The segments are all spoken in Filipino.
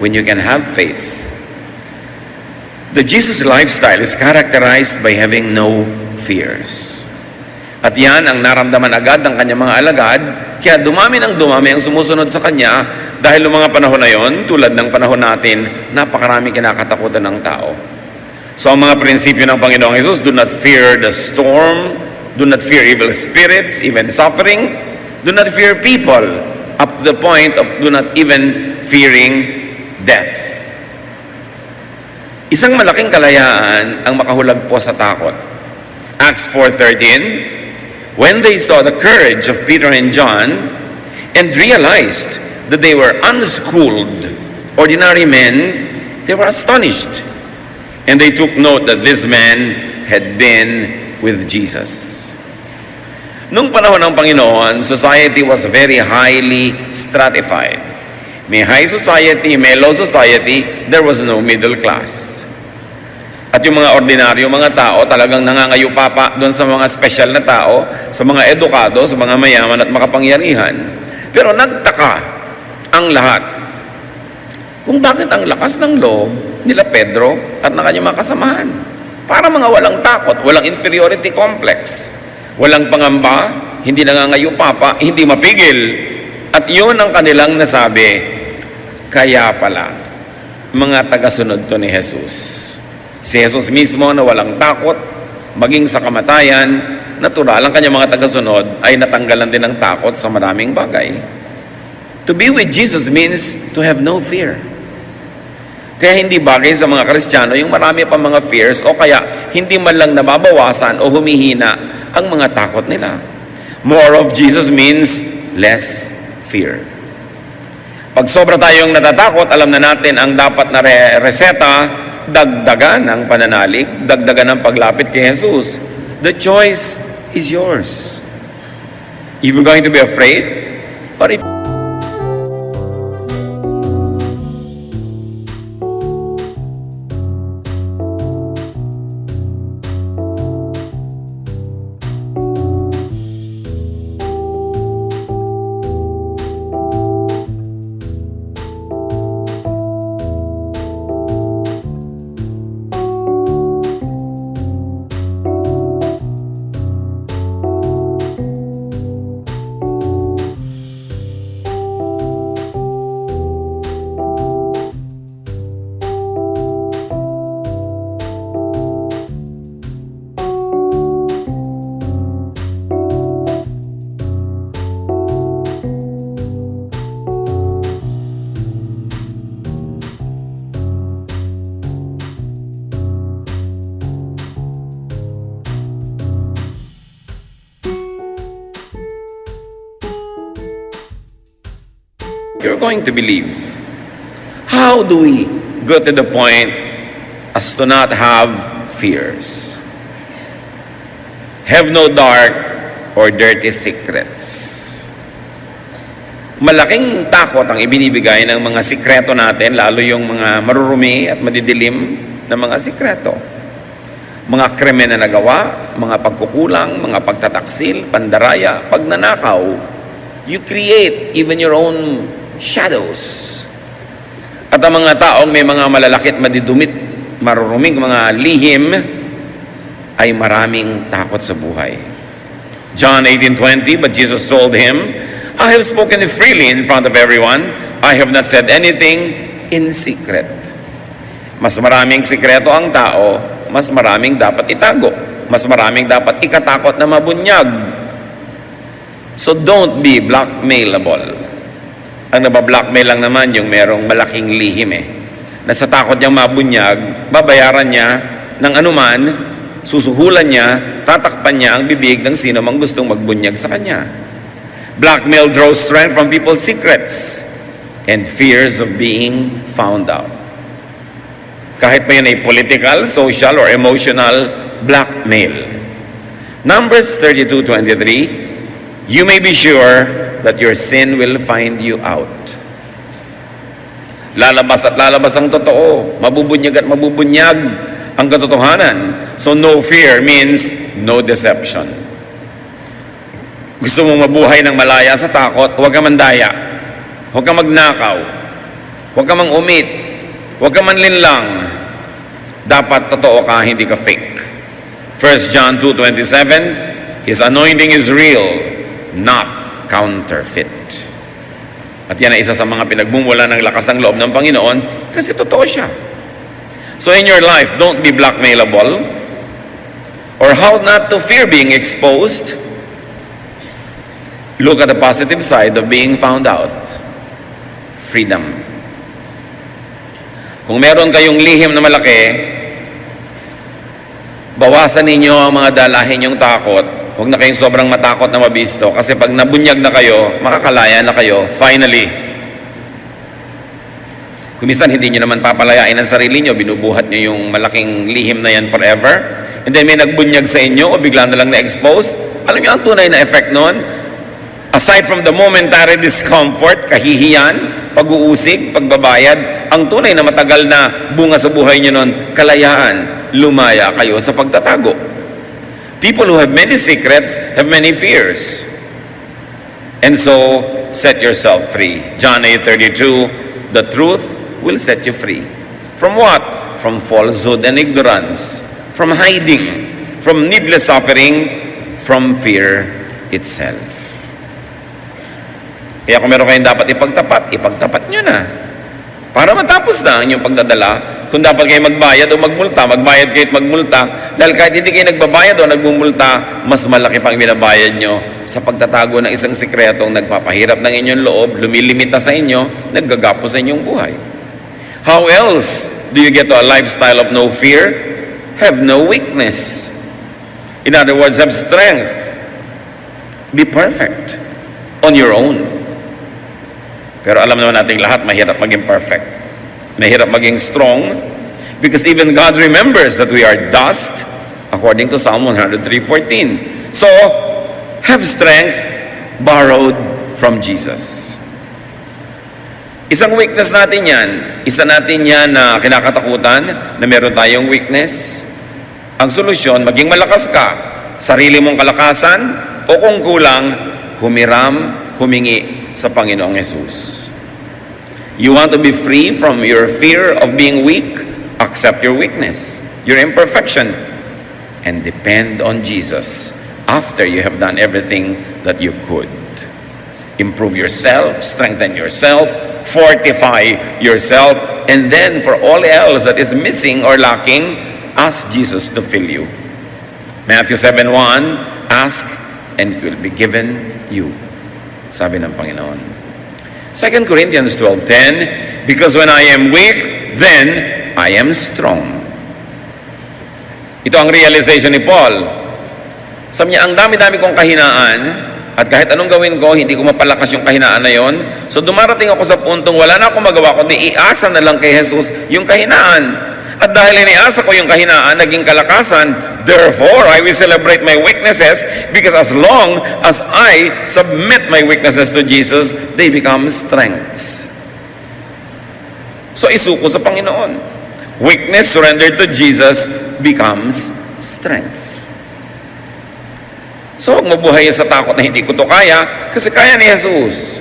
when you can have faith. The Jesus lifestyle is characterized by having no fears. At yan ang naramdaman agad ng kanyang mga alagad, kaya dumami ng dumami ang sumusunod sa kanya dahil noong mga panahon na yon, tulad ng panahon natin, napakaraming kinakatakutan ng tao. So ang mga prinsipyo ng Panginoong Jesus, do not fear the storm, do not fear evil spirits, even suffering, do not fear people, up to the point of do not even fearing death. Isang malaking kalayaan ang makahulagpo sa takot. Acts 4:13, when they saw the courage of Peter and John and realized that they were unschooled, ordinary men, they were astonished. And they took note that this man had been with Jesus. Nung panahon ng Panginoon, society was very highly stratified. May high society, may low society, there was no middle class. At yung mga ordinaryo, mga tao, talagang nangangayupapa doon sa mga special na tao, sa mga edukado, sa mga mayaman at makapangyarihan. Pero nagtaka ang lahat kung bakit ang lakas ng loob nila Pedro at ng kanyang mga kasamahan. Para mga walang takot, walang inferiority complex, walang pangamba, hindi nangangayupapa, hindi mapigil. At yun ang kanilang nasabi, kaya pala, mga tagasunod to ni Jesus. Si Jesus mismo na walang takot, maging sa kamatayan, natural ang kanyang mga tagasunod ay natanggalan din ng takot sa maraming bagay. To be with Jesus means to have no fear. Kaya hindi bagay sa mga Kristiyano yung marami pa mga fears o kaya hindi man lang nababawasan o humihina ang mga takot nila. More of Jesus means less fear. Pag sobra tayong natatakot, alam na natin ang dapat na reseta, dagdagan ang pananalig, dagdagan ang paglapit kay Jesus. The choice is yours. If you're going to be afraid, or if you're going to believe, how do we go to the point as to not have fears? Have no dark or dirty secrets. Malaking takot ang ibinibigay ng mga sikreto natin, lalo yung mga marurumi at madidilim na mga sikreto. Mga krimen na nagawa, mga pagkukulang, mga pagtataksil, pandaraya, pagnanakaw. You create even your own shadows. At ang mga taong may mga malalakit, madidumit, maruruming mga lihim, ay maraming takot sa buhay. John 18:20, but Jesus told him, I have spoken freely in front of everyone. I have not said anything in secret. Mas maraming sikreto ang tao, mas maraming dapat itago. Mas maraming dapat ikatakot na mabunyag. So don't be blackmailable. Ang nabablockmail lang naman yung merong malaking lihim na sa takot niyang mabunyag, babayaran niya ng anuman, susuhulan niya, tatakpan niya ang bibig ng sino mang gustong magbunyag sa kanya. Blackmail draws strength from people's secrets and fears of being found out. Kahit pa yun ay political, social, or emotional blackmail. Numbers 32:23, you may be sure that your sin will find you out. Lalabas at lalabas ang totoo. Mabubunyag at mabubunyag ang katotohanan. So no fear means no deception. Gusto mong mabuhay ng malaya sa takot, huwag kang mandaya. Huwag kang magnakaw. Huwag ka mang umit. Huwag ka man linlang. Dapat totoo ka, hindi ka fake. 1 John 2:27, His anointing is real, not counterfeit. At yan ay isa sa mga pinagmumula ng lakas ng loob ng Panginoon kasi totoo siya. So in your life, don't be blackmailable or how not to fear being exposed. Look at the positive side of being found out. Freedom. Kung meron kayong lihim na malaki, bawasan ninyo ang mga dalahin yung takot. Huwag na kayong sobrang matakot na mabisto kasi pag nabunyag na kayo, makakalaya na kayo, finally. Kung minsan hindi nyo naman papalayain ang sarili nyo, binubuhat nyo yung malaking lihim na yan forever, and then may nagbunyag sa inyo o bigla na lang na-expose, alam nyo ang tunay na effect nun? Aside from the momentary discomfort, kahihiyan, pag-uusig, pagbabayad, ang tunay na matagal na bunga sa buhay nyo nun, kalayaan, lumaya kayo sa pagtatago. People who have many secrets have many fears. And so, set yourself free. John 8:32, the truth will set you free. From what? From falsehood and ignorance. From hiding. From needless suffering. From fear itself. Kaya kung meron kayong dapat ipagtapat nyo na. Para matapos na ang inyong pagdadala. Kung dapat kayo magbayad o magmulta, magbayad kayo at magmulta. Dahil kahit hindi kayo nagbabayad o nagmumulta, mas malaki pang binabayad nyo sa pagtatago ng isang sikretong nagpapahirap ng inyong loob, lumilimita sa inyo, naggagapo sa inyong buhay. How else do you get to a lifestyle of no fear? Have no weakness. In other words, have strength. Be perfect on your own. Pero alam naman natin lahat, mahirap maging perfect. Mahirap maging strong because even God remembers that we are dust according to Psalm 103:14. So, have strength borrowed from Jesus. Isang weakness natin yan. Isa natin yan na kinakatakutan na meron tayong weakness. Ang solusyon, maging malakas ka. Sarili mong kalakasan o kung kulang, humingi sa Panginoong Yesus. You want to be free from your fear of being weak? Accept your weakness, your imperfection, and depend on Jesus after you have done everything that you could. Improve yourself, strengthen yourself, fortify yourself, and then for all else that is missing or lacking, ask Jesus to fill you. Matthew 7:1, ask and it will be given you. Sabi ng Panginoon. 2 Corinthians 12:10, because when I am weak, then I am strong. Ito ang realization ni Paul. Sabi niya, ang dami-dami kong kahinaan, at kahit anong gawin ko, hindi ko mapalakas yung kahinaan na yon. So dumarating ako sa puntong wala na akong magawa, kundi iasa na lang kay Jesus yung kahinaan. At dahil iniasa ko yung kahinaan, naging kalakasan, therefore, I will celebrate my weaknesses because as long as I submit my weaknesses to Jesus, they become strengths. So isuko sa Panginoon. Weakness surrendered to Jesus becomes strength. So huwag mabuhay sa takot na hindi ko to kaya, kasi kaya ni Jesus.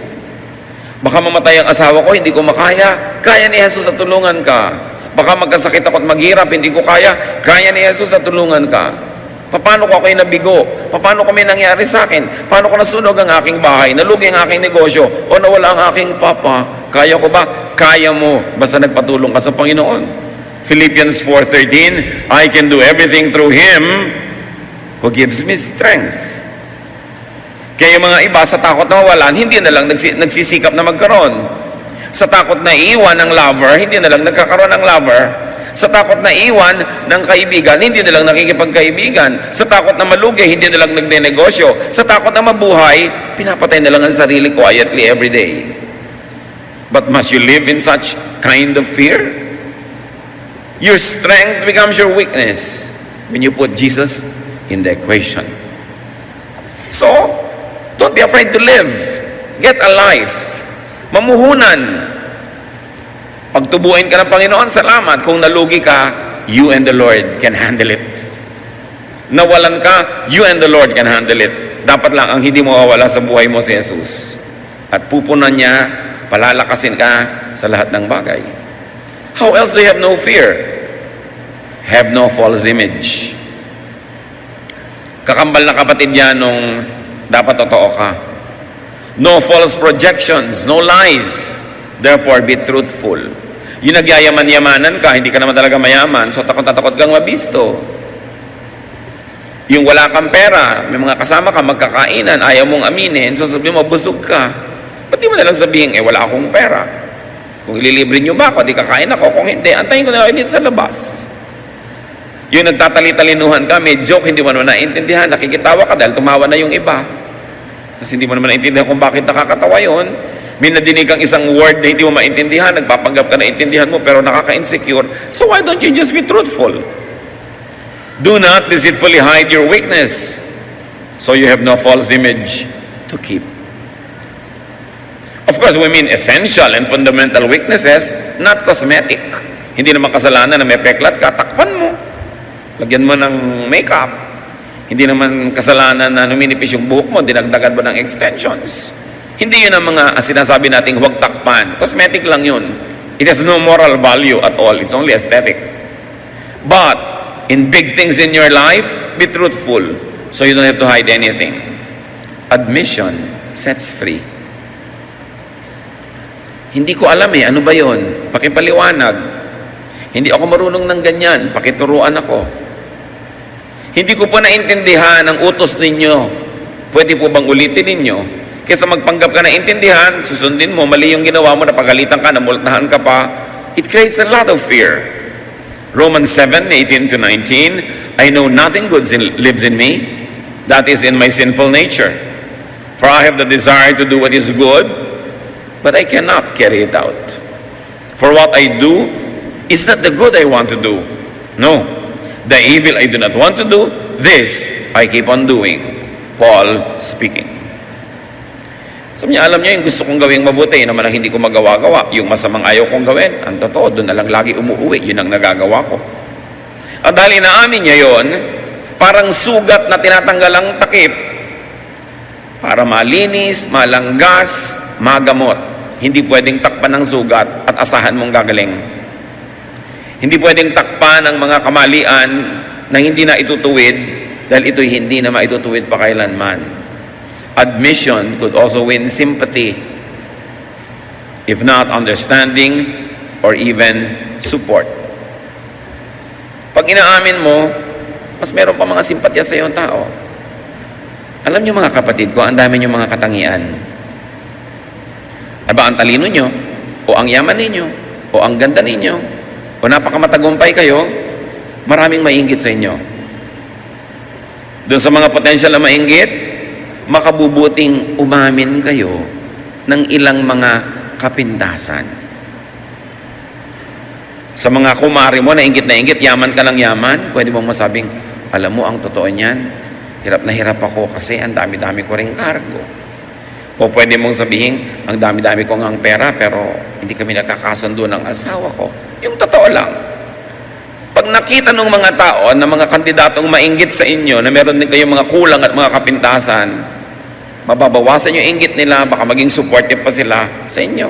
Baka mamatay ang asawa ko, hindi ko makaya, kaya ni Jesus at tulungan ka. Baka magkasakit ako at maghirap, hindi ko kaya ni Jesus at tulungan ka. Paano ko ako'y nabigo? Paano ko may nangyari sa akin? Paano ko nasunog ang aking bahay? Nalugi ang aking negosyo? O nawala ang aking papa? Kaya ko ba? Kaya mo. Basta nagpatulong ka sa Panginoon. Philippians 4:13, I can do everything through Him who gives me strength. Kaya yung mga iba sa takot na mawalan, hindi na lang nagsisikap na magkaroon. Sa takot na iwan ng lover, hindi na lang nagkakaroon ng lover. Sa takot na iwan ng kaibigan, hindi na lang nakikipagkaibigan. Sa takot na malugi, hindi na lang nagnenegosyo. Sa takot na mabuhay, pinapatay na lang ang sarili quietly every day. But must you live in such kind of fear? Your strength becomes your weakness when you put Jesus in the equation. So, don't be afraid to live. Get a life. Mamuhunan. Pagtubuin ka ng Panginoon, salamat. Kung nalugi ka, you and the Lord can handle it. Nawalan ka, you and the Lord can handle it. Dapat lang ang hindi mo mawawala sa buhay mo si Jesus. At pupunan niya, palalakasin ka, sa lahat ng bagay. How else do you have no fear? Have no false image. Kakambal na kapatid yan nung dapat totoo ka. No false projections, no lies. Therefore, be truthful. Yung nagyayaman-yamanan ka, hindi ka naman talaga mayaman, so takot kang mabisto. Yung wala kang pera, may mga kasama ka, magkakainan, ayaw mong aminin, so sabihin mo, busog ka. Ba't di mo nalang sabihin, wala akong pera. Kung ililibre nyo ba ako, di kakain ako. Kung hindi, antayin ko na ako dito sa labas. Yung nagtatali-talinuhan ka, may joke, hindi mo naman naintindihan, nakikitawa ka dahil tumawa na yung iba. Kasi hindi mo naman naintindihan kung bakit nakakatawa yun. May nadinig kang isang word na hindi mo maintindihan, nagpapanggap ka na intindihan mo, pero nakaka-insecure. So why don't you just be truthful? Do not deceitfully hide your weakness, so you have no false image to keep. Of course, we mean essential and fundamental weaknesses, not cosmetic. Hindi naman kasalanan na may peklat ka, takpan mo. Lagyan mo ng makeup. Hindi naman kasalanan na numinipis yung buhok mo, dinagdagan mo ng extensions. Hindi yun ang mga sinasabi nating huwag takpan. Cosmetic lang yun. It has no moral value at all. It's only aesthetic. But, in big things in your life, be truthful so you don't have to hide anything. Admission sets free. Hindi ko alam ano ba yun? Pakipaliwanag. Hindi ako marunong ng ganyan. Pakituruan ako. Hindi ko po naintindihan ang utos ninyo. Pwede po bang ulitin ninyo? Kaysa magpanggap ka na intindihan, susundin mo, mali yung ginawa mo, napagalitan ka, namultahan ka pa, it creates a lot of fear. Romans 7:18-19, I know nothing good lives in me, that is in my sinful nature. For I have the desire to do what is good, but I cannot carry it out. For what I do is not the good I want to do. No, the evil I do not want to do, this I keep on doing. Paul speaking. Sabi niya, alam niya yung gusto kong gawing mabuti, yun naman ang hindi ko magawa-gawa. Yung masamang ayaw kong gawin, ang totoo, doon na lang lagi umuwi, yun ang nagagawa ko. At dahil inaamin niya yon, parang sugat na tinatanggal ang takip para malinis, malanggas, magamot. Hindi pwedeng takpan ng sugat at asahan mong gagaling. Hindi pwedeng takpan ng mga kamalian na hindi na itutuwid dahil ito'y hindi na maitutuwid pa kailanman. Admission could also win sympathy, if not understanding or even support. Pag inaamin mo, mas meron pa mga simpatya sa iyong tao. Alam niyo mga kapatid ko, ang dami niyo mga katangian. Aba ang talino niyo, o ang yaman ninyo, o ang ganda ninyo, o napakamatagumpay kayo, maraming mainggit sa inyo. Doon sa mga potential na mainggit, makabubuting umamin kayo ng ilang mga kapintasan. Sa mga kumari mo na inggit, yaman ka lang yaman, pwede mong masabing, alam mo, ang totoo niyan, hirap na hirap ako kasi ang dami-dami ko ring kargo. O pwede mong sabihin, ang dami-dami ko ngang pera pero hindi kami nakakasundo ng asawa ko. Yung totoo lang. Pag nakita ng mga tao na mga kandidatong mainggit sa inyo na meron din kayong mga kulang at mga kapintasan, mababawasan yung inggit nila, baka maging supportive pa sila sa inyo.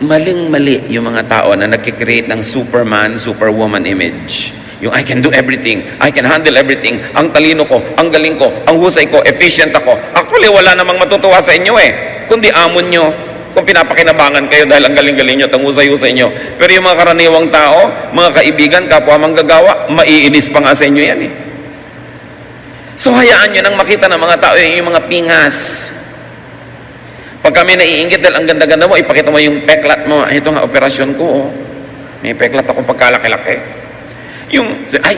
Maling-mali yung mga tao na nagkikreate ng Superman, Superwoman image. Yung I can do everything, I can handle everything, ang talino ko, ang galing ko, ang husay ko, efficient ako. Actually, wala namang matutuwa sa inyo kundi amon nyo kung pinapakinabangan kayo dahil ang galing-galing nyo at ang husay-husay nyo. Pero yung mga karaniwang tao, mga kaibigan, kapwa manggagawa, maiinis pa nga sa inyo yan So hayaan nyo nang makita ng mga tao yung mga pingas. Pag kami naiinggit dahil ang ganda-ganda mo, ipakita mo yung peklat mo. Ito nga, operasyon ko. May peklat akong pagkalaki-laki.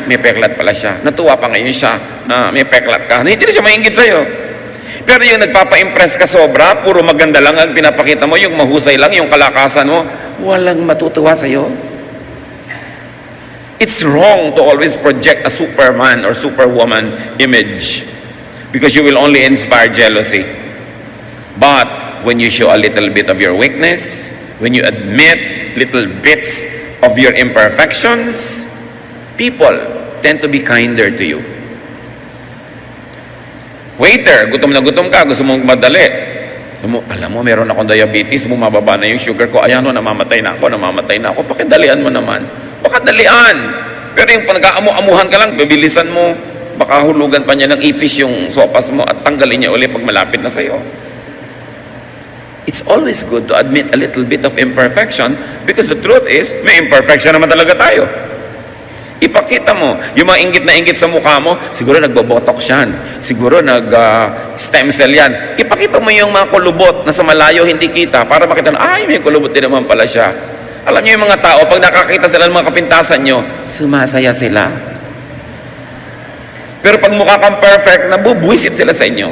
May peklat pala siya. Natuwa pa ngayon siya na may peklat ka. Hindi na siya mainggit sa'yo. Pero yung nagpapa-impress ka sobra, puro maganda lang ang pinapakita mo, yung mahusay lang, yung kalakasan mo, walang matutuwa sa'yo. It's wrong to always project a Superman or Superwoman image because you will only inspire jealousy. But when you show a little bit of your weakness, when you admit little bits of your imperfections, people tend to be kinder to you. Waiter, gutom na gutom ka, gusto mong madali. Alam mo, meron akong diabetes, bumababa na yung sugar ko, ayan o, namamatay na ako, pakidalian mo naman. Baka dalian. Pero yung nag-aamu-amuhan ka lang, bibilisan mo, baka hulugan pa niya ng ipis yung sopas mo at tanggalin niya ulit pag malapit na sa'yo. It's always good to admit a little bit of imperfection because the truth is, may imperfection naman talaga tayo. Ipakita mo, yung mga inggit na inggit sa mukha mo, siguro nagbobotox yan, siguro nag-stem cell yan. Ipakita mo yung mga kulubot na sa malayo hindi kita para makita na, ay, may kulubot din naman pala siya. Alam niyo yung mga tao, pag nakakita sila ng mga kapintasan nyo, sumasaya sila. Pero pag mukha kang perfect, nabubwisit sila sa inyo.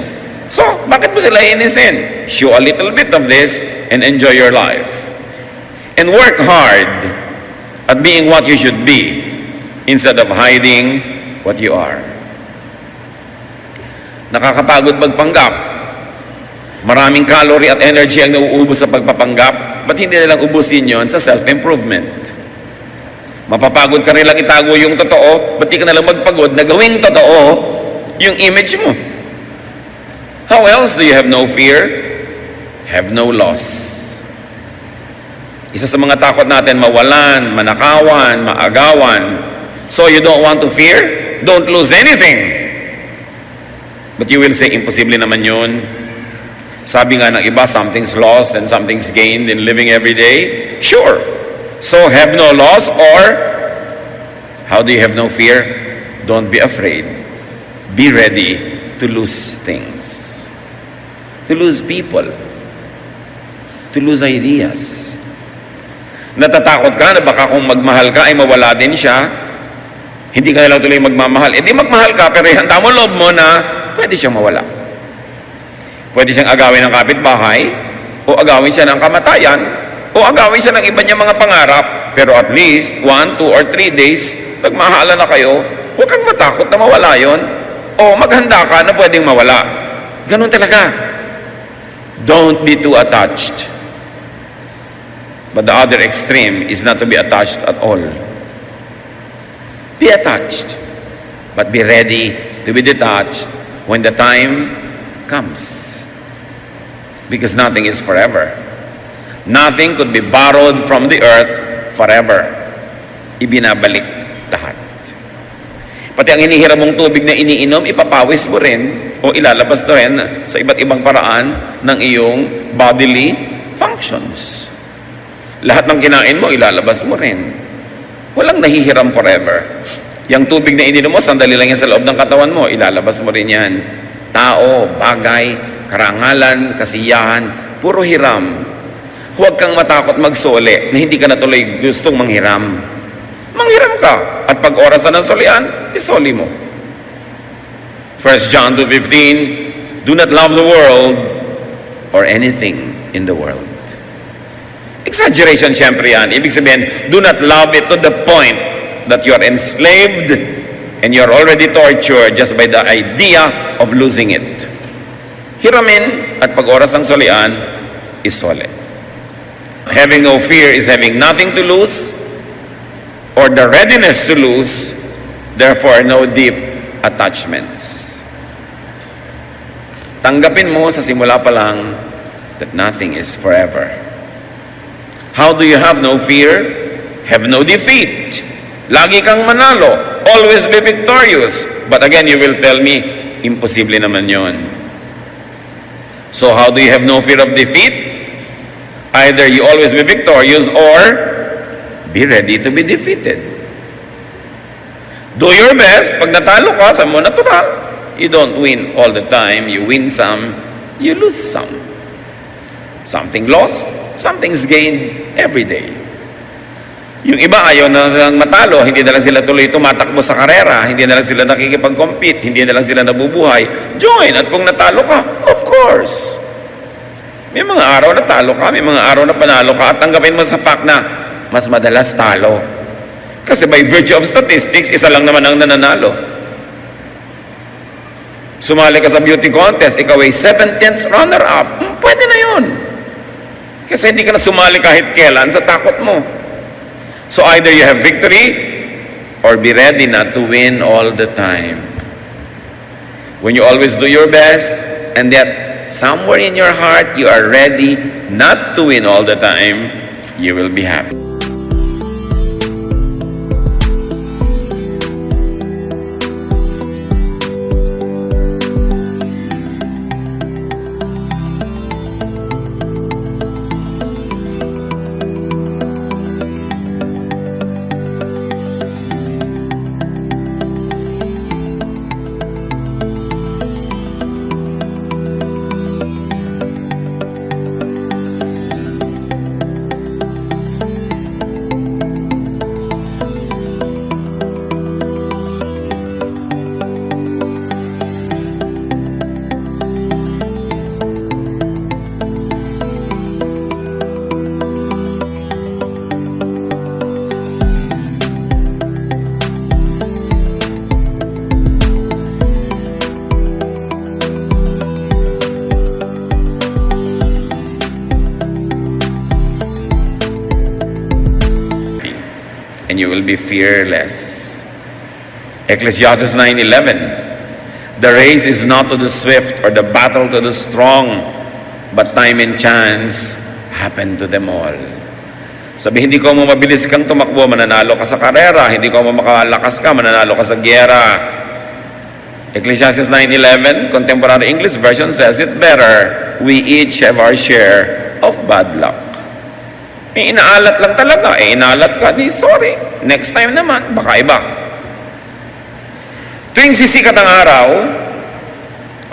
So, bakit mo sila inisin? Show a little bit of this and enjoy your life. And work hard at being what you should be instead of hiding what you are. Nakakapagod magpanggap. Maraming calorie at energy ang nauubos sa pagpapanggap. Ba't hindi nilang ubusin yon sa self-improvement? Mapapagod ka rin lang itago yung totoo. Ba't di ka nalang magpagod na gawing totoo yung image mo? How else do you have no fear? Have no loss. Isa sa mga takot natin, mawalan, manakawan, maagawan. So you don't want to fear? Don't lose anything. But you will say, imposible naman yun. Sabi nga ng iba, something's lost and something's gained in living every day. Sure. So have no loss, or how do you have no fear? Don't be afraid. Be ready to lose things. To lose people. To lose ideas. Natatakot ka na baka kung magmahal ka ay mawala din siya. Hindi ka na lang tuloy magmamahal. Eh di magmahal ka, pero handa mo loob mo na pwede siyang mawala. Pwede siyang agawin ng kapitbahay, o agawin siya ng kamatayan, o agawin siya ng iba niya mga pangarap, pero at least 1, 2, or 3 days, nagmahala na kayo, huwag kang matakot na mawala yon, o maghanda ka na pwedeng mawala. Ganun talaga. Don't be too attached. But the other extreme is not to be attached at all. Be attached, but be ready to be detached when the time comes. Because nothing is forever. Nothing could be borrowed from the earth forever. Ibinabalik lahat. Pati ang hinihiram mong tubig na iniinom, ipapawis mo rin o ilalabas na rin sa iba't ibang paraan ng iyong bodily functions. Lahat ng kinain mo, ilalabas mo rin. Walang nahihiram forever. Yung tubig na ininom mo, sandali lang yan sa loob ng katawan mo, ilalabas mo rin yan. Tao, bagay, karangalan, kasiyahan, puro hiram. Huwag kang matakot magsole na hindi ka na tuloy gustong manghiram. Manghiram ka. At pag orasan ng solian, isoli mo. 1 John 2:15, do not love the world or anything in the world. Exaggeration siyempre yan. Ibig sabihin, do not love it to the point that you are enslaved and you are already tortured just by the idea of losing it. Hiramin at pag oras ng solian, isole. Having no fear is having nothing to lose or the readiness to lose, therefore no deep attachments. Tanggapin mo sa simula pa lang that nothing is forever. How do you have no fear? Have no defeat. Lagi kang manalo. Always be victorious. But again, you will tell me, imposible naman yon. So how do you have no fear of defeat? Either you always be victorious or be ready to be defeated. Do your best. Pag natalo ka, sa mo natural. You don't win all the time. You win some, you lose some. Something lost, something's gained every day. Yung iba ayaw na lang matalo, hindi na lang sila tuloy tumatakbo sa karera, hindi na lang sila nakikipag-compete, hindi na lang sila nabubuhay. Join, at kung natalo ka, of course. May mga araw na talo ka, may mga araw na panalo ka, at tanggapin mo sa fact na mas madalas talo. Kasi by virtue of statistics, isa lang naman ang nananalo. Sumali ka sa beauty contest, ikaw ay 17th runner-up, pwede na yun. Kasi hindi ka na sumali kahit kailan sa takot mo. So either you have victory or be ready not to win all the time. When you always do your best and yet somewhere in your heart, you are ready not to win all the time, you will be happy. And you will be fearless. Ecclesiastes 9:11. The race is not to the swift or the battle to the strong, but time and chance happen to them all. Sabi, hindi ko mo mabilis kang tumakbo, mananalo ka sa karera. Hindi ko mo makalakas ka, mananalo ka sa giyera. Ecclesiastes 9:11, Contemporary English Version says it better. We each have our share of bad luck. Inaalat lang talaga. Inaalat ka, di sorry. Next time naman, baka iba. Tuwing sisikat ang araw,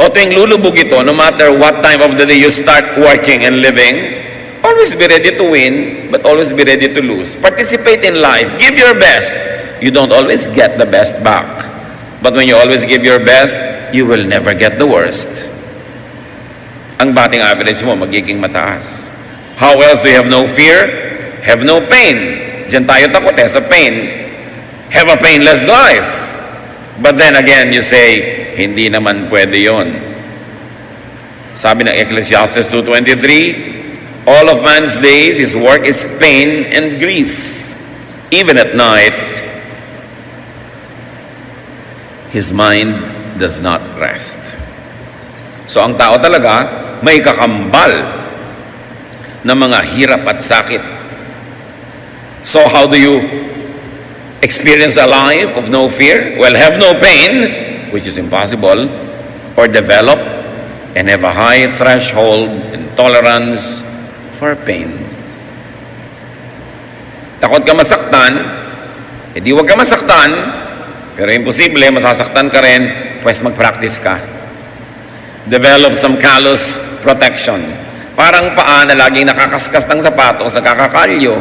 o tuwing lulubog ito, no matter what time of the day you start working and living, always be ready to win, but always be ready to lose. Participate in life. Give your best. You don't always get the best back. But when you always give your best, you will never get the worst. Ang batting average mo magiging mataas. How else do you have no fear? Have no pain. Diyan tayo takot sa pain. Have a painless life. But then again, you say, hindi naman pwede yon. Sabi ng Ecclesiastes 2:23, all of man's days, his work is pain and grief. Even at night, his mind does not rest. So ang tao talaga, may kakambal na mga hirap at sakit. So how do you experience a life of no fear? Well, have no pain, which is impossible, or develop and have a high threshold and tolerance for pain. Takot ka masaktan, edi huwag ka masaktan, pero imposible, masasaktan ka rin, pues mag-practice ka. Develop some callous protection. Parang paa na laging nakakaskas ng sapatos, nagkakakalyo.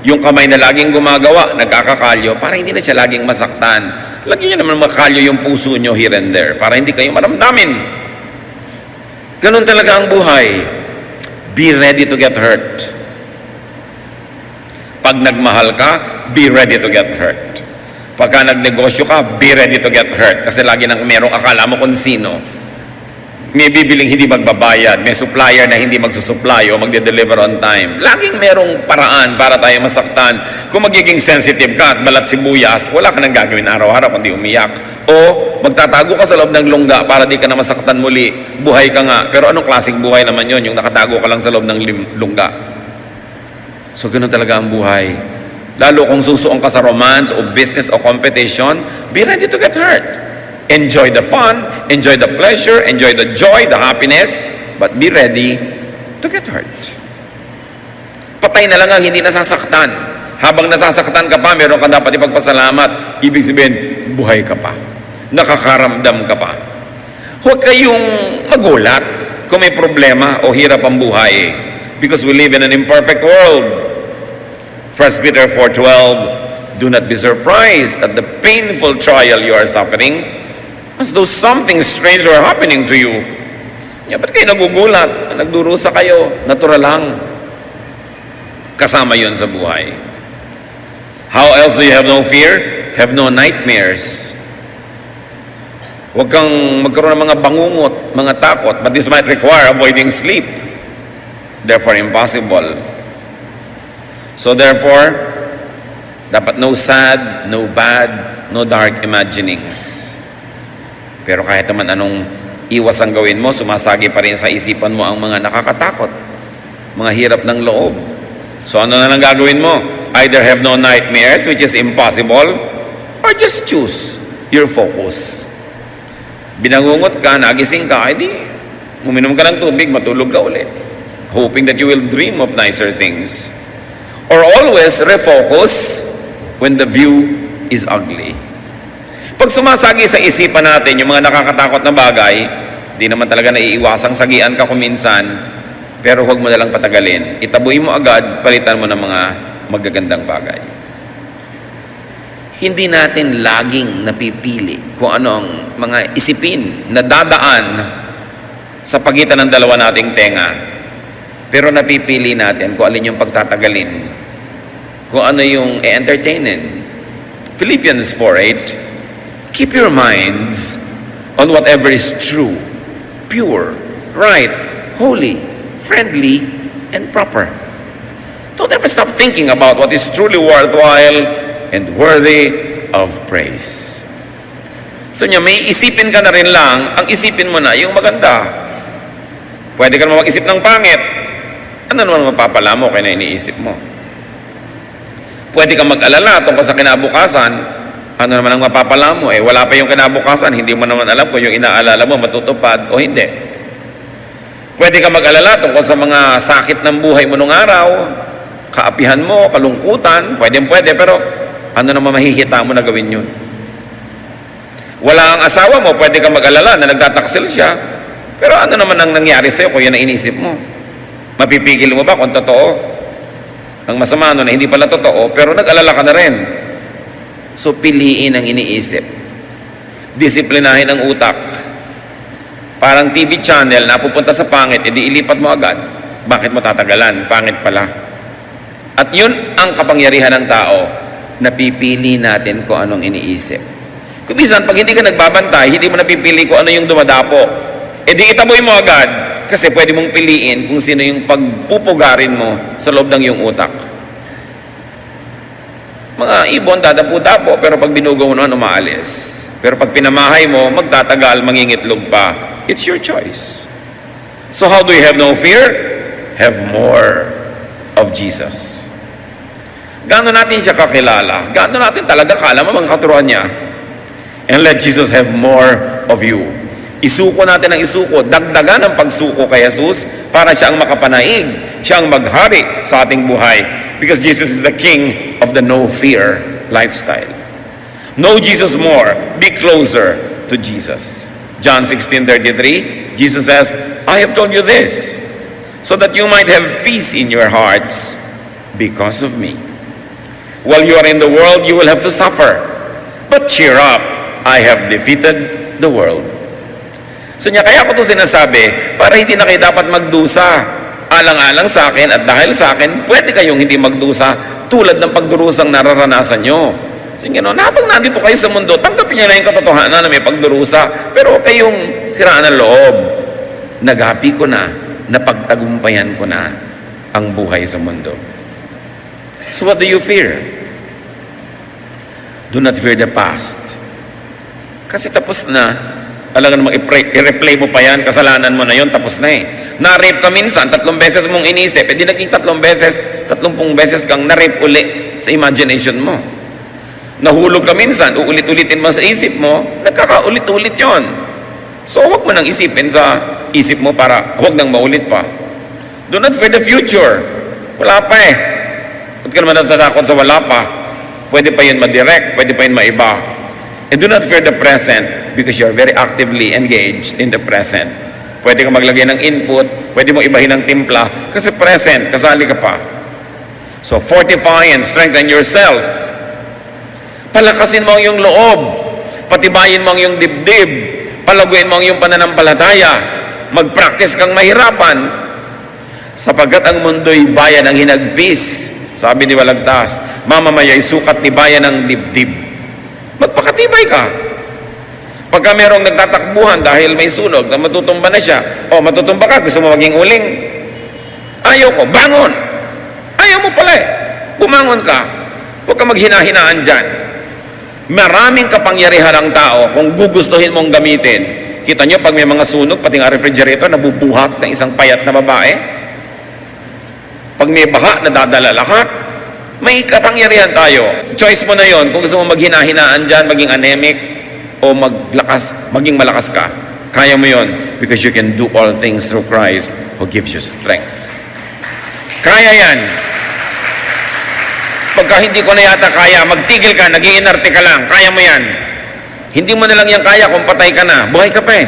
Yung kamay na laging gumagawa, nagkakakalyo, para hindi na siya laging masaktan. Lagyan nyo naman makalyo yung puso nyo here and there, para hindi kayo maramdamin. Ganun talaga ang buhay. Be ready to get hurt. Pag nagmahal ka, be ready to get hurt. Pagka nagnegosyo ka, be ready to get hurt. Kasi lagi nang merong akala mo kung sino. May bibiling hindi magbabayad, may supplier na hindi magsusupply o magde-deliver on time. Laging merong paraan para tayo masaktan. Kung magiging sensitive ka at balat sibuyas, wala ka nang gagawin araw-araw kundi umiyak. O magtatago ka sa loob ng lungga para di ka na masaktan muli. Buhay ka nga. Pero anong klaseng buhay naman yon? Yung nakatago ka lang sa loob ng lungga. So ganoon talaga ang buhay. Lalo kung susuong ka sa romance o business o competition, be ready to get hurt. Enjoy the fun, enjoy the pleasure, enjoy the joy, the happiness, but be ready to get hurt. Patay na lang ang hindi nasasaktan. Habang nasasaktan ka pa, meron ka dapat ipagpasalamat. Ibig sabihin, buhay ka pa. Nakakaramdam ka pa. Huwag kayong magulat kung may problema o hirap ang buhay. Because we live in an imperfect world. 1 Peter 4:12, do not be surprised at the painful trial you are suffering, as though something strange were happening to you. Ba't kayo nagugulat? Nagdurusa kayo. Natural lang. Kasama yun sa buhay. How else do you have no fear? Have no nightmares. Huwag kang magkaroon ng mga bangungot, mga takot, but this might require avoiding sleep. Therefore, impossible. So therefore, dapat no sad, no bad, no dark imaginings. Pero kahit naman anong iwas ang gawin mo, sumasagi pa rin sa isipan mo ang mga nakakatakot, mga hirap ng loob. So ano na lang gagawin mo? Either have no nightmares, which is impossible, or just choose your focus. Binangungot ka, nagising ka, edi uminom ka ng tubig, matulog ka ulit, hoping that you will dream of nicer things. Or always refocus when the view is ugly. Pag sumasagi sa isipan natin yung mga nakakatakot na bagay, di naman talaga naiiwasang sagian ka kuminsan, pero huwag mo nalang patagalin. Itaboy mo agad, palitan mo ng mga magagandang bagay. Hindi natin laging napipili kung anong mga isipin na dadaan sa pagitan ng dalawa nating tenga. Pero napipili natin kung alin yung pagtatagalin, kung ano yung e-entertainin. Philippians 4:8, keep your minds on whatever is true, pure, right, holy, friendly, and proper. Don't ever stop thinking about what is truly worthwhile and worthy of praise. So niya, may isipin ka na rin lang, ang isipin mo na yung maganda. Pwede ka naman mag-isip ng pangit. Ano naman mapapala mo kaya na iniisip mo? Pwede kang mag-alala tungkol sa kinabukasan. Ano naman ang mapapala mo? Wala pa yung kinabukasan, hindi mo naman alam kung yung inaalala mo matutupad o hindi. Pwede kang mag-alala tungkol sa mga sakit ng buhay mo nung araw, kaapihan mo, kalungkutan, pwede, pero ano naman mahihita mo na gawin yun? Wala ang asawa mo, pwede kang mag-alala na nagtataksil siya, pero ano naman ang nangyari sa'yo kung yan ang inisip mo? Mapipigil mo ba kung totoo? Ang masama nun na hindi pala totoo, pero nag-alala ka na rin. So, piliin ang iniisip. Disiplinahin ang utak. Parang TV channel na pupunta sa pangit, edi ilipat mo agad. Bakit mo tatagalan? Pangit pala. At yun ang kapangyarihan ng tao. Napipili natin kung anong iniisip. Kung minsan, pag hindi ka nagbabantay, hindi mo napipili kung ano yung dumadapo. Edi itaboy mo agad kasi pwede mong piliin kung sino yung pagpupugarin mo sa loob ng iyong utak. Mga ibon, dadapo-dapo, pero pag binugaw mo naman, umaalis. Pero pag pinamahay mo, magtatagal, mangingitlog pa. It's your choice. So how do you have no fear? Have more of Jesus. Gaano natin siya kakilala? Gaano natin talaga kala mo mga katuruan niya? And let Jesus have more of you. Isuko natin ang isuko, dagdagan ang pagsuko kay Jesus para siya ang makapanaig, siya ang maghari sa ating buhay. Because Jesus is the King of the no-fear lifestyle. Know Jesus more, be closer to Jesus. John 16:33, Jesus says, I have told you this, so that you might have peace in your hearts because of me. While you are in the world, you will have to suffer. But cheer up, I have defeated the world. So niya, kaya ko ito sinasabi, para hindi na kayo dapat magdusa. Alang-alang sa akin at dahil sa akin, pwede kayong hindi magdusa tulad ng pagdurusang nararanasan nyo. So gano'n, habang nandito kayo sa mundo, tanggapin nyo na yung katotohanan na may pagdurusa, pero huwag kayong siraan ng loob. Nagapi ko na, napagtagumpayan ko na ang buhay sa mundo. So what do you fear? Do not fear the past. Kasi tapos na. Alam namang i-replay mo pa yan, kasalanan mo na yon, tapos na eh. Na-rape ka minsan, 3 beses mong inisip, di naging 3 beses, 30 beses kang na-rape uli sa imagination mo. Nahulog ka minsan, uulit-ulitin mo sa isip mo, nagkakaulit-ulit yon. So huwag mo nang isipin sa isip mo para huwag nang maulit pa. Do not fear the future. Wala pa eh. Huwag ka naman natatakot sa wala pa. Pwede pa yun madirect, pwede pa yun maiba. And do not fear the present because you are very actively engaged in the present. Pwede kang maglagay ng input, pwede mo ibahin ng timpla, kasi present, kasali ka pa. So fortify and strengthen yourself. Palakasin mo ang iyong loob, patibayin mo ang iyong dibdib, palaguin mo ang iyong pananampalataya, mag-practice kang mahirapan, sapagkat ang mundo'y bayan ng hinagpis. Sabi ni Walagtas, mamamaya'y sukat ni bayan ng dibdib. Magpakatibay ka. Pagka merong nagtatakbuhan dahil may sunog na matutumba na siya, o matutumba ka, gusto mo maging uling? Ayaw ko, bangon! Ayaw mo pala eh. Bumangon ka. Huwag ka maghina-hinaan dyan. Maraming kapangyarihan ang tao kung gugustuhin mong gamitin. Kita nyo, pag may mga sunog, pati nga refrigerator, nabubuhat ng isang payat na babae. Pag may baha, nadadala lahat. May kapangyarihan tayo. Choice mo na yon kung gusto mo maghina-hinaan dyan, maging anemic, o maging malakas ka. Kaya mo yon because you can do all things through Christ who gives you strength. Kaya yan. Pagka hindi ko na yata kaya, magtigil ka, nag-iinarte ka lang, kaya mo yan. Hindi mo na lang yan kaya kung patay ka na, buhay ka pa eh.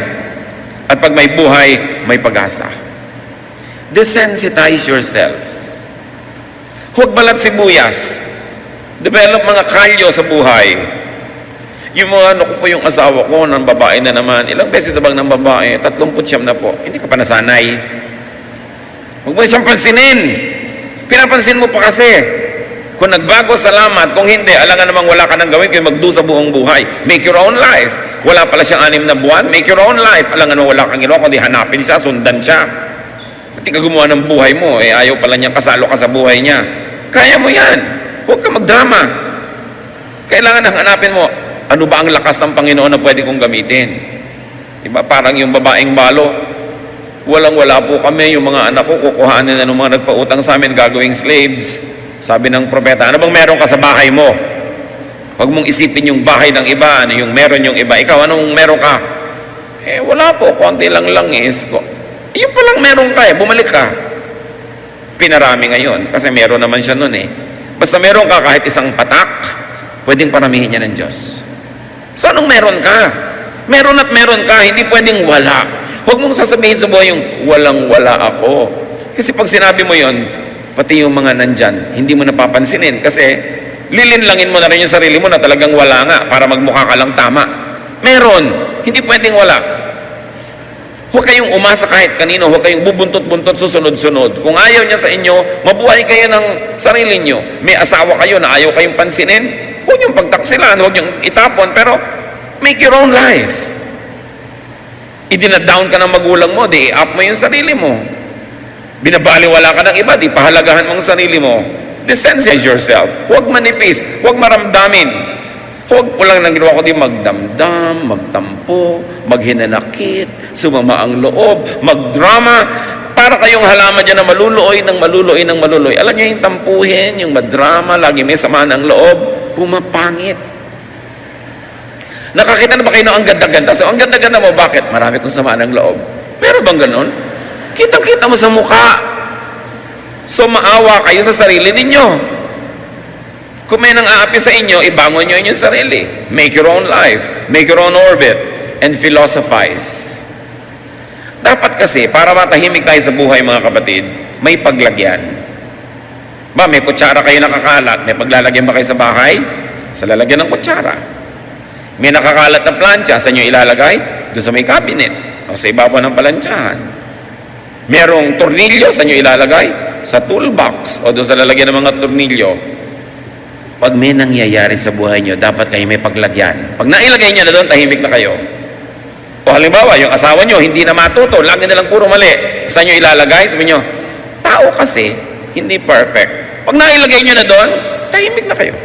At pag may buhay, may pag-asa. Desensitize yourself. Huwag balat sibuyas. Develop mga kalyo sa buhay. Yung mga, ano ko po yung asawa ko, ng babae na naman, ilang beses na bang ng babae, 39 na po, hindi ka pa nasanay. Huwag mo isang pansinin. Pinapansin mo pa kasi. Kung nagbago, salamat. Kung hindi, alangan namang wala ka nang gawin kaya magdusa buong buhay. Make your own life. Wala pala siyang 6 na buwan, make your own life. Alangan namang wala kang ginawa, kundi hanapin siya, sundan siya. Pati ka gumawa ng buhay mo, ayaw pala niyang kasalo ka sa buhay niya. Kaya mo yan. Huwag ka magdrama. Kailangan nang hanapin mo, ano ba ang lakas ng Panginoon na pwede kong gamitin? Diba? Parang yung babaeng balo, walang-wala po kami, yung mga anak ko, kukuhanin na ng mga nagpautang sa amin, gagawing slaves. Sabi ng propeta, ano bang meron ka sa bahay mo? Huwag mong isipin yung bahay ng iba, ano yung meron yung iba. Ikaw, anong meron ka? Wala po, konti lang langis ko. Yung palang meron ka bumalik ka. Pinarami ngayon, kasi meron naman siya nun Basta meron ka kahit isang patak, pwedeng paramihin niya ng Diyos. So anong meron ka? Meron at meron ka, hindi pwedeng wala. Huwag mong sasabihin sa buhay yung walang-wala ako. Kasi pag sinabi mo yon, pati yung mga nandyan, hindi mo napapansinin. Kasi lilinlangin mo na rin yung sarili mo na talagang wala nga para magmukha ka lang tama. Meron, hindi pwedeng wala. Huwag kayong umasa kahit kanino, huwag kayong bubuntot-buntot susunod-sunod. Kung ayaw niya sa inyo, mabuhay kayo ng sarili niyo. May asawa kayo na ayaw kayong pansinin, huwag niyong pagtaksilan, huwag niyong itapon, pero make your own life. Idinadown ka ng magulang mo, di i-up mo yung sarili mo. Binabaliwala ka ng iba, di pahalagahan mong sarili mo. Desensitize yourself. Huwag manipis, huwag maramdamin. Huwag ko lang nang ginawa ko di magdamdam, magtampo, maghinanakit, sumama ang loob, magdrama. Para kayong halaman dyan na maluloy ng maluloy ng maluloy. Alam niyo yung tampuhin, yung madrama, lagi may sama ng loob, pumapangit. Nakakita na ba kayo ng ang ganda-ganda? So, ang ganda-ganda mo, bakit? Marami kong sama ng loob. Pero bang ganon? Kitang-kita mo sa mukha. So, maawa kayo sa sarili ninyo. Kung may nang aapi sa inyo, ibangon nyo inyong sarili. Make your own life. Make your own orbit. And philosophize. Dapat kasi, para matahimik tayo sa buhay, mga kapatid, may paglagyan. Ba, may kutsara kayo nakakalat. May paglalagyan ba kayo sa bahay? Sa lalagyan ng kutsara. May nakakalat na plancha, saan nyo ilalagay? Doon sa may cabinet. O sa ibabaw ng plantsahan. Merong tornilyo, saan nyo ilalagay? Sa toolbox. O doon sa lalagyan ng mga tornilyo. Pag may nangyayari sa buhay nyo, dapat kayo may paglagyan. Pag nailagay nyo na doon, tahimik na kayo. O halimbawa, yung asawa nyo, hindi na matuto, lagi na lang puro mali. Saan nyo ilalagay? Sabi nyo, tao kasi, hindi perfect. Pag nailagay nyo na doon, tahimik na kayo.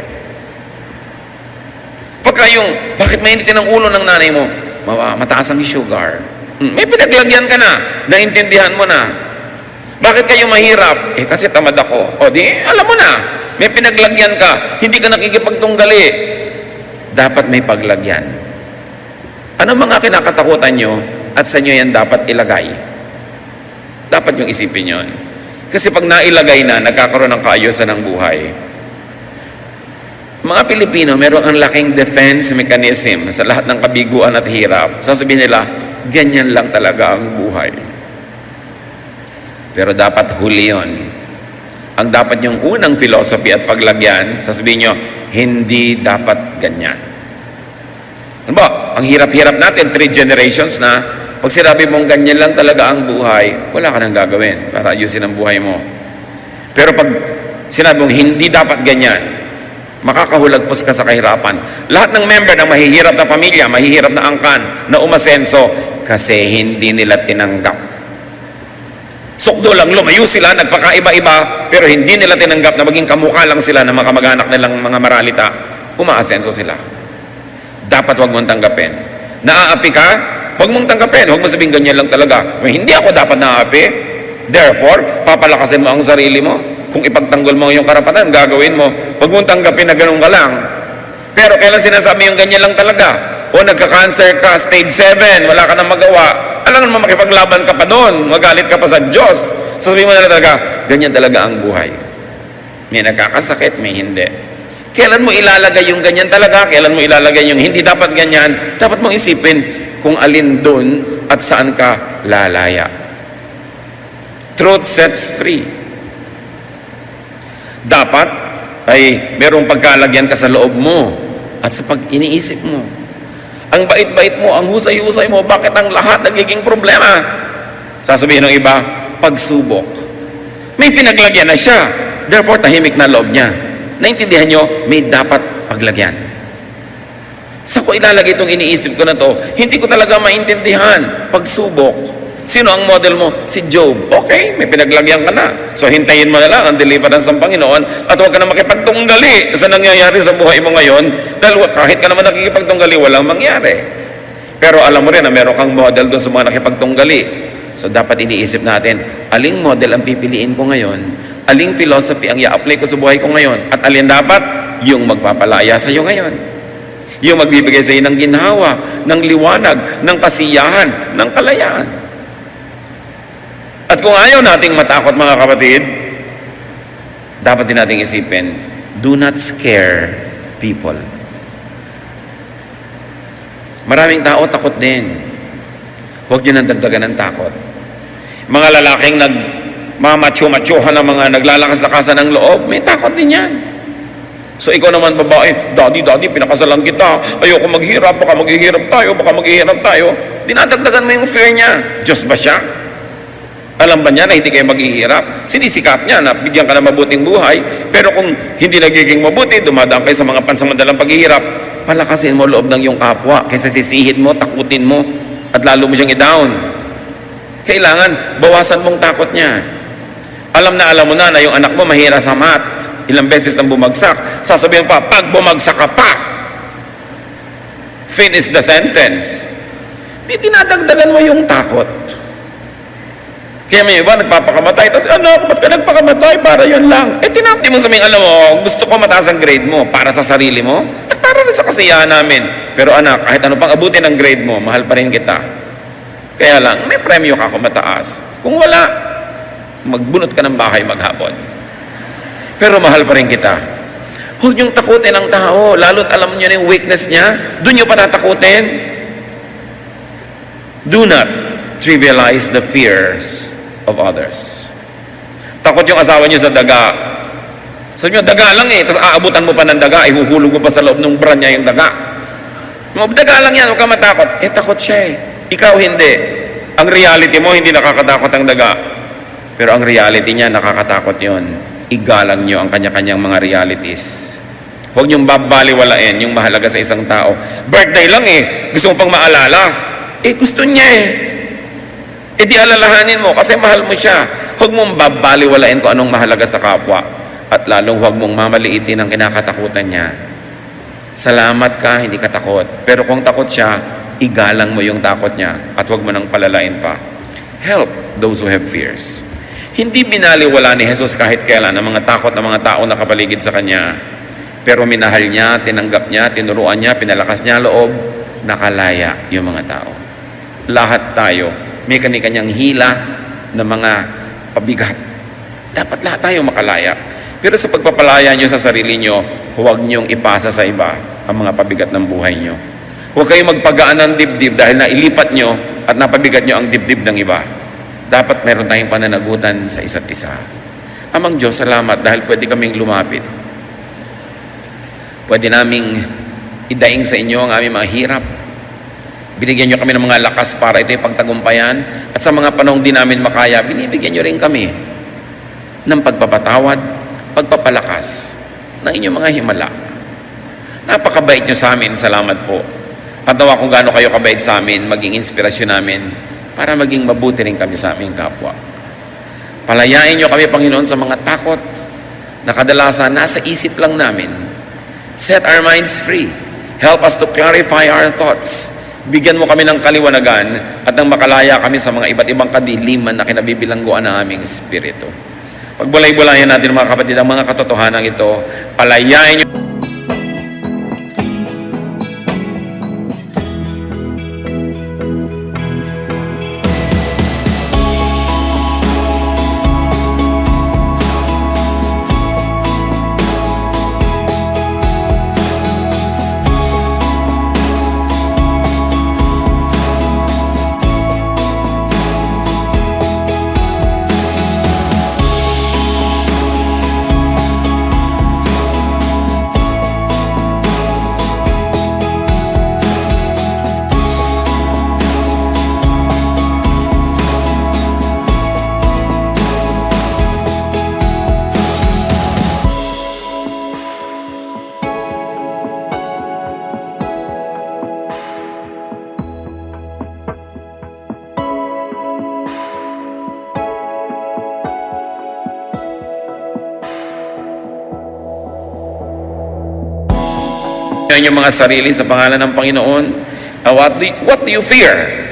Pagka yung, bakit mainitin ang ulo ng nanay mo? Mataas ang sugar. May pinaglagyan ka na, naintindihan mo na. Bakit kayo mahirap? Kasi tamad ako. O di, alam mo na. May pinaglagyan ka, hindi ka nakikipagtunggali. Dapat may paglagyan. Ano mga kinakatakutan nyo at sa nyo yan dapat ilagay? Dapat yung isipin yun. Kasi pag nailagay na, nagkakaroon ng kaayusan ng buhay. Mga Pilipino, meron ang laking defense mechanism sa lahat ng kabiguan at hirap. Sasabihin nila, ganyan lang talaga ang buhay. Pero dapat huli yun. Ang dapat yung unang philosophy at paglagyan, sasabihin nyo, hindi dapat ganyan. Ano ba? Ang hirap-hirap natin, 3 generations na, pag sinabi mong ganyan lang talaga ang buhay, wala ka nang gagawin para ayusin ang buhay mo. Pero pag sinabi mong hindi dapat ganyan, makakahulagpos ka sa kahirapan. Lahat ng member ng mahihirap na pamilya, mahihirap na angkan, na umasenso, kasi hindi nila tinanggap. Sukdo lang, lumayo sila, nagpakaiba-iba, pero hindi nila tinanggap na maging kamukha lang sila ng mga kamag-anak nilang mga maralita, umaasenso sila. Dapat wag mong tanggapin. Naaapi ka, huwag mong tanggapin. Huwag mo sabihin ganyan lang talaga. Hindi ako dapat naapi. Therefore, papalakasin mo ang sarili mo. Kung ipagtanggol mo yung karapatan, gagawin mo. Huwag mong tanggapin na ganun ka lang. Pero kailan sinasabi yung ganyan lang talaga? O nagka-cancer ka, stage 7, wala ka nang magawa. Alam mo, makipaglaban ka pa doon. Magalit ka pa sa Diyos. Sasabihin mo na talaga, ganyan talaga ang buhay. May nagkakasakit, may hindi. Kailan mo ilalagay yung ganyan talaga? Kailan mo ilalagay yung hindi dapat ganyan? Dapat mong isipin kung alin doon at saan ka lalaya. Truth sets free. Dapat ay merong pagkalagyan ka sa loob mo at sa pag-iniisip mo. Ang bait-bait mo, ang husay-husay mo, bakit ang lahat nagiging problema? Sasabihin ng iba, pagsubok. May pinaglagyan na siya, therefore tahimik na loob niya. Naintindihan nyo, may dapat paglagyan. Sa ko ilalagay itong iniisip ko na to, hindi ko talaga maintindihan. Pagsubok. Sino ang model mo? Si Job. Okay, may pinaglagyan ka na. So hintayin mo na lang ang deliverance ng Panginoon at huwag ka na makipagtunggali sa nangyayari sa buhay mo ngayon dahil kahit ka naman nakikipagtunggali, walang mangyari. Pero alam mo rin na meron kang model doon sa mga nakipagtunggali. So dapat iniisip natin, aling model ang pipiliin ko ngayon? Aling philosophy ang i-apply ko sa buhay ko ngayon? At alin dapat? Yung magpapalaya sa iyo ngayon. Yung magbibigay sa iyo ng ginhawa, ng liwanag, ng kasiyahan, ng kalayaan. At kung ayaw nating matakot mga kapatid, dapat din nating isipin, do not scare people. Maraming tao takot din. Huwag nyo nang dagdagan ng takot. Mga lalaking nagmamacho-machohan ng mga naglalakas-lakasan ng loob, may takot din yan. So ikaw naman babae, daddy, pinakasalan kita, ayoko maghirap, baka maghihirap tayo. Dinadagdagan mo yung fear niya. Diyos ba siya? Alam ba niya na hindi kayo maghihirap? Sinisikap niya na bigyan ka ng mabuting buhay, pero kung hindi nagiging mabuti, dumadaan kayo sa mga pansamantalang paghihirap, palakasin mo loob ng iyong kapwa, kaysa sisihin mo, takutin mo, at lalo mo siyang i-down. Kailangan, bawasan mong takot niya. Alam mo na yung anak mo mahira sa math, ilang beses nang bumagsak, sasabihin pa, pag bumagsak ka pa, finish the sentence. Di dinadagdagan mo yung takot. Kaya may iba nagpapakamatay, tapos ba't ka nagpakamatay? Para yun lang. Tinapti mo sabihin, alam mo, gusto ko mataas ang grade mo para sa sarili mo at para rin sa kasiyahan namin. Pero anak, kahit ano pang abutin ang grade mo, mahal pa rin kita. Kaya lang, may premyo ka kung mataas. Kung wala, magbunot ka ng bahay maghapon. Pero mahal pa rin kita. Huwag niyong takutin ang tao, lalo't alam niyo na yung weakness niya, doon niyo pa tatakutin. Do not trivialize the fears of others. Takot yung asawa niyo sa daga. Sabi niyo, daga lang tapos aabutan mo pa ng daga, ihuhulog mo pa sa loob ng bra niya yung daga. Daga lang yan, huwag ka matakot. Takot siya Ikaw hindi. Ang reality mo, hindi nakakatakot ang daga. Pero ang reality niya, nakakatakot yon. Igalang niyo ang kanya-kanyang mga realities. Huwag niyong babaliwalain yung mahalaga sa isang tao. Birthday lang gusto mo pang maalala. Gusto niya di alalahanin mo kasi mahal mo siya. Huwag mong babaliwalain kung anong mahalaga sa kapwa. At lalong huwag mong mamaliitin ang kinakatakutan niya. Salamat ka, hindi ka takot. Pero kung takot siya, igalang mo yung takot niya at huwag mo nang palalain pa. Help those who have fears. Hindi binaliwala ni Jesus kahit kailan ang mga takot ng mga tao na kapaligid sa Kanya. Pero minahal niya, tinanggap niya, tinuruan niya, pinalakas niya loob, nakalaya yung mga tao. Lahat tayo may kani-kanyang hila na mga pabigat. Dapat lahat tayo makalaya. Pero sa pagpapalaya nyo sa sarili nyo, huwag nyong ipasa sa iba ang mga pabigat ng buhay nyo. Huwag kayong magpagaan ng dibdib dahil nailipat nyo at napabigat nyo ang dibdib ng iba. Dapat meron tayong pananagutan sa isa't isa. Amang Diyos, salamat dahil pwede kaming lumapit. Pwede naming idaing sa inyo ang aming mga hirap. Binigyan nyo kami ng mga lakas para ito yung pagtagumpayan. At sa mga panahong di namin makaya, binibigyan nyo rin kami ng pagpapatawad, pagpapalakas ng inyong mga himala. Napakabait nyo sa amin. Salamat po. At nawa kung gaano kayo kabait sa amin, maging inspirasyon namin para maging mabuti rin kami sa aming kapwa. Palayain nyo kami, Panginoon, sa mga takot na kadalasan nasa isip lang namin. Set our minds free. Help us to clarify our thoughts. Bigyan mo kami ng kaliwanagan at nang makalaya kami sa mga iba't ibang kadiliman na kinabibilangguan ng aming espiritu. Pagbulay-bulayan natin mga kapatid ang mga katotohanan ito, palayain niyo. Inyong mga sarili sa pangalan ng Panginoon. What do you fear?